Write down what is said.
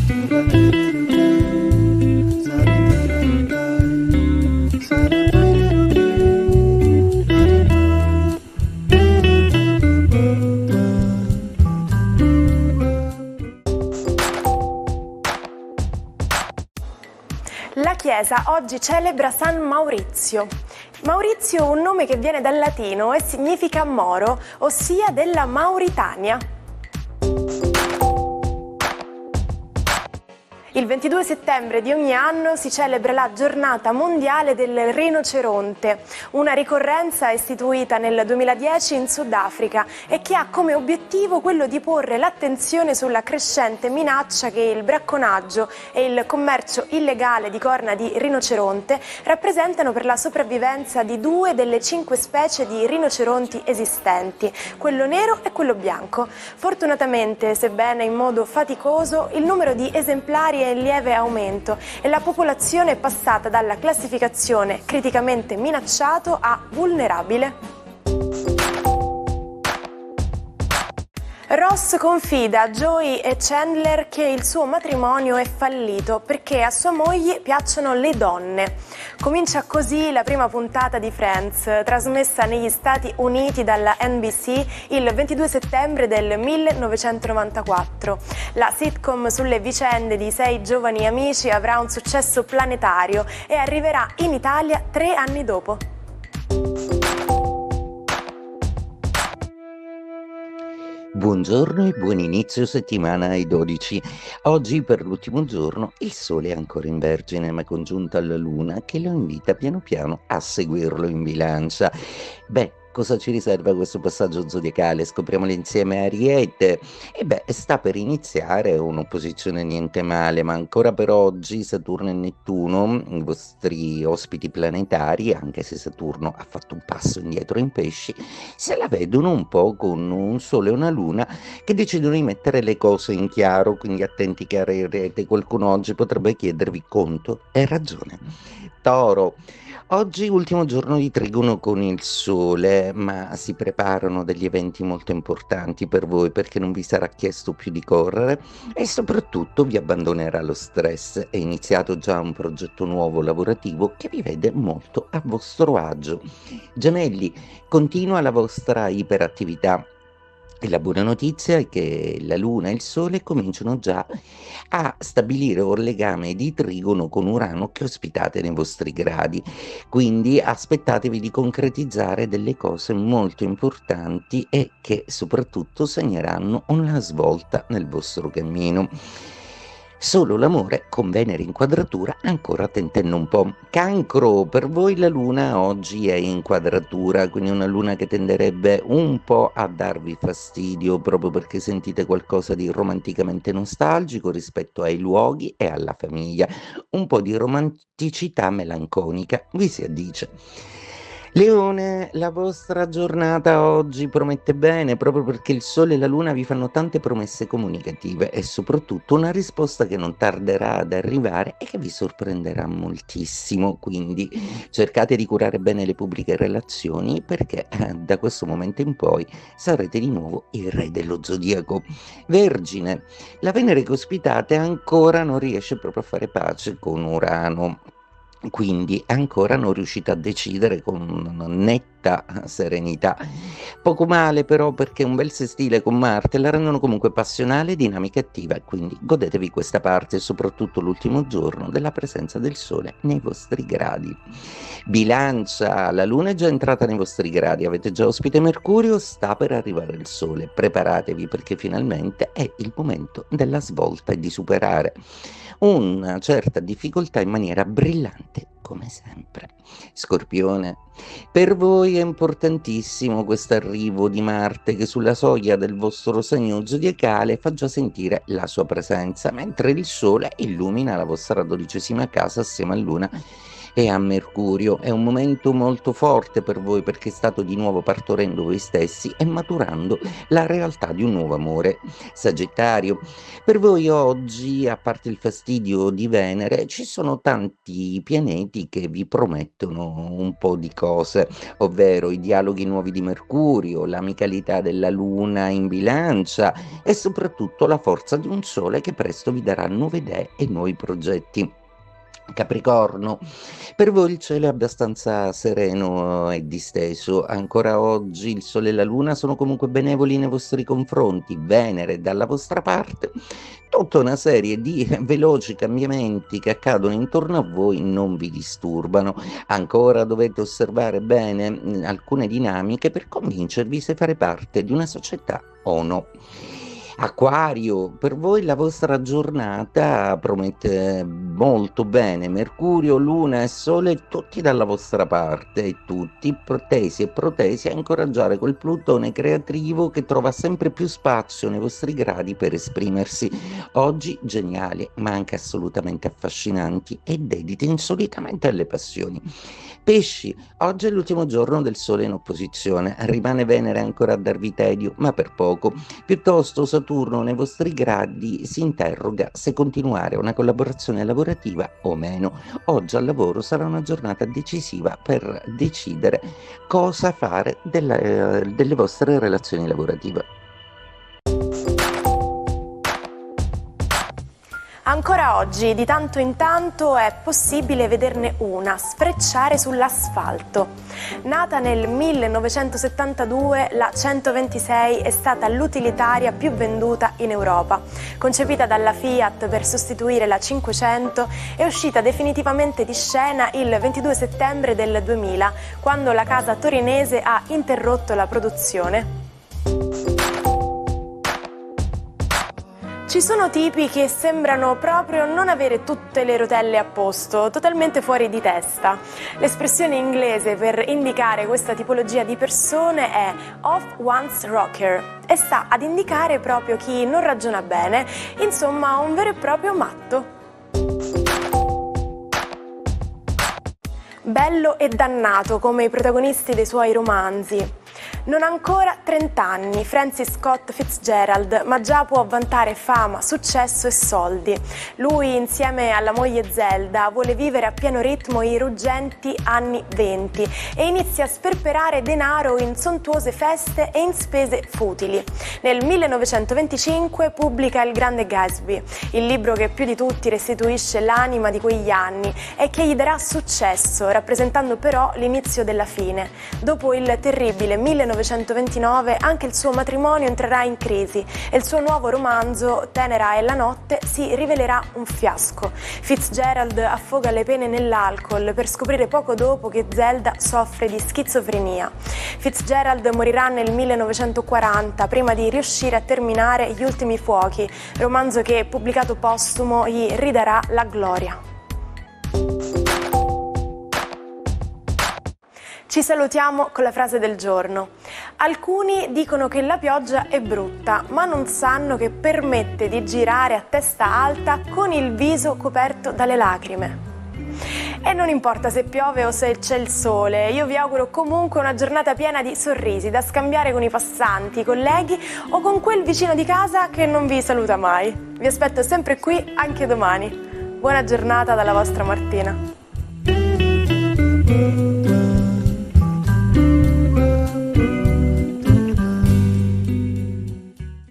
La Chiesa oggi celebra San Maurizio. Maurizio è un nome che viene dal latino e significa Moro, ossia della Mauritania. Il 22 settembre di ogni anno si celebra la Giornata Mondiale del Rinoceronte, una ricorrenza istituita nel 2010 in Sudafrica e che ha come obiettivo quello di porre l'attenzione sulla crescente minaccia che il bracconaggio e il commercio illegale di corna di rinoceronte rappresentano per la sopravvivenza di 2 delle 5 specie di rinoceronti esistenti, quello nero e quello bianco. Fortunatamente, sebbene in modo faticoso, il numero di esemplari è in lieve aumento e la popolazione è passata dalla classificazione criticamente minacciato a vulnerabile. Ross confida a Joey e Chandler che il suo matrimonio è fallito perché a sua moglie piacciono le donne. Comincia così la prima puntata di Friends, trasmessa negli Stati Uniti dalla NBC il 22 settembre del 1994. La sitcom sulle vicende di 6 giovani amici avrà un successo planetario e arriverà in Italia 3 anni dopo. Buongiorno e buon inizio settimana ai 12. Oggi per l'ultimo giorno il Sole è ancora in Vergine ma congiunto alla Luna che lo invita piano piano a seguirlo in Bilancia. Cosa ci riserva questo passaggio zodiacale? Scopriamolo insieme a Ariete. Sta per iniziare un'opposizione niente male, ma ancora per oggi Saturno e Nettuno, i vostri ospiti planetari, anche se Saturno ha fatto un passo indietro in Pesci, se la vedono un po' con un Sole e una Luna che decidono di mettere le cose in chiaro, quindi attenti che Ariete, qualcuno oggi potrebbe chiedervi conto e ragione. Toro. Oggi ultimo giorno di trigono con il Sole, ma si preparano degli eventi molto importanti per voi perché non vi sarà chiesto più di correre e soprattutto vi abbandonerà lo stress. È iniziato già un progetto nuovo lavorativo che vi vede molto a vostro agio. Gemelli, continua la vostra iperattività. E la buona notizia è che la Luna e il Sole cominciano già a stabilire un legame di trigono con Urano che ospitate nei vostri gradi, quindi aspettatevi di concretizzare delle cose molto importanti e che soprattutto segneranno una svolta nel vostro cammino. Solo l'amore con Venere in quadratura ancora tentenne un po'. Cancro, per voi la luna oggi è in quadratura, quindi una luna che tenderebbe un po' a darvi fastidio proprio perché sentite qualcosa di romanticamente nostalgico rispetto ai luoghi e alla famiglia. Un po' di romanticità melanconica vi si addice. Leone, la vostra giornata oggi promette bene proprio perché il Sole e la Luna vi fanno tante promesse comunicative e soprattutto una risposta che non tarderà ad arrivare e che vi sorprenderà moltissimo, quindi cercate di curare bene le pubbliche relazioni perché da questo momento in poi sarete di nuovo il re dello zodiaco. Vergine, la Venere che ospitate ancora non riesce proprio a fare pace con Urano. Quindi ancora non riuscite a decidere con una netta serenità. Poco male però perché un bel sestile con Marte la rendono comunque passionale, dinamica e attiva, quindi godetevi questa parte, soprattutto l'ultimo giorno della presenza del Sole nei vostri gradi. Bilancia, la Luna è già entrata nei vostri gradi, avete già ospite Mercurio, sta per arrivare il Sole, preparatevi perché finalmente è il momento della svolta e di superare una certa difficoltà in maniera brillante come sempre. Scorpione, per voi è importantissimo questo arrivo di Marte che sulla soglia del vostro segno zodiacale fa già sentire la sua presenza, mentre il Sole illumina la vostra 12ª casa assieme a Luna e a Mercurio. È un momento molto forte per voi perché state di nuovo partorendo voi stessi e maturando la realtà di un nuovo amore. Sagittario, per voi oggi, a parte il fastidio di Venere, ci sono tanti pianeti che vi promettono un po' di cose, ovvero i dialoghi nuovi di Mercurio, l'amicalità della Luna in Bilancia e soprattutto la forza di un Sole che presto vi darà nuove idee e nuovi progetti. Capricorno, per voi il cielo è abbastanza sereno e disteso. Ancora oggi il Sole e la Luna sono comunque benevoli nei vostri confronti. Venere è dalla vostra parte. Tutta una serie di veloci cambiamenti che accadono intorno a voi non vi disturbano. Ancora dovete osservare bene alcune dinamiche per convincervi se fare parte di una società o no. Acquario, per voi la vostra giornata promette molto bene. Mercurio, Luna e Sole tutti dalla vostra parte e tutti protesi e protesi a incoraggiare quel Plutone creativo che trova sempre più spazio nei vostri gradi per esprimersi. Oggi geniali, ma anche assolutamente affascinanti e dediti insolitamente alle passioni. Pesci, oggi è l'ultimo giorno del Sole in opposizione, rimane Venere ancora a darvi tedio, ma per poco. Piuttosto Saturno nei vostri gradi si interroga se continuare una collaborazione lavorativa o meno. Oggi al lavoro sarà una giornata decisiva per decidere cosa fare delle vostre relazioni lavorative. Ancora oggi, di tanto in tanto, è possibile vederne una sfrecciare sull'asfalto. Nata nel 1972, la 126 è stata l'utilitaria più venduta in Europa. Concepita dalla Fiat per sostituire la 500, è uscita definitivamente di scena il 22 settembre del 2000, quando la casa torinese ha interrotto la produzione. Ci sono tipi che sembrano proprio non avere tutte le rotelle a posto, totalmente fuori di testa. L'espressione inglese per indicare questa tipologia di persone è off one's rocker e sta ad indicare proprio chi non ragiona bene, insomma un vero e proprio matto. Bello e dannato come i protagonisti dei suoi romanzi. Non ha ancora 30 anni, Francis Scott Fitzgerald, ma già può vantare fama, successo e soldi. Lui, insieme alla moglie Zelda, vuole vivere a pieno ritmo i ruggenti anni 20 e inizia a sperperare denaro in sontuose feste e in spese futili. Nel 1925 pubblica Il Grande Gatsby, il libro che più di tutti restituisce l'anima di quegli anni e che gli darà successo, rappresentando però l'inizio della fine. Dopo il terribile 1929 anche il suo matrimonio entrerà in crisi e il suo nuovo romanzo Tenera è la notte si rivelerà un fiasco. Fitzgerald affoga le pene nell'alcol per scoprire poco dopo che Zelda soffre di schizofrenia. Fitzgerald morirà nel 1940 prima di riuscire a terminare Gli ultimi fuochi, romanzo che, pubblicato postumo, gli ridarà la gloria. Ci salutiamo con la frase del giorno. Alcuni dicono che la pioggia è brutta, ma non sanno che permette di girare a testa alta con il viso coperto dalle lacrime. E non importa se piove o se c'è il sole, io vi auguro comunque una giornata piena di sorrisi da scambiare con i passanti, i colleghi o con quel vicino di casa che non vi saluta mai. Vi aspetto sempre qui anche domani. Buona giornata dalla vostra Martina.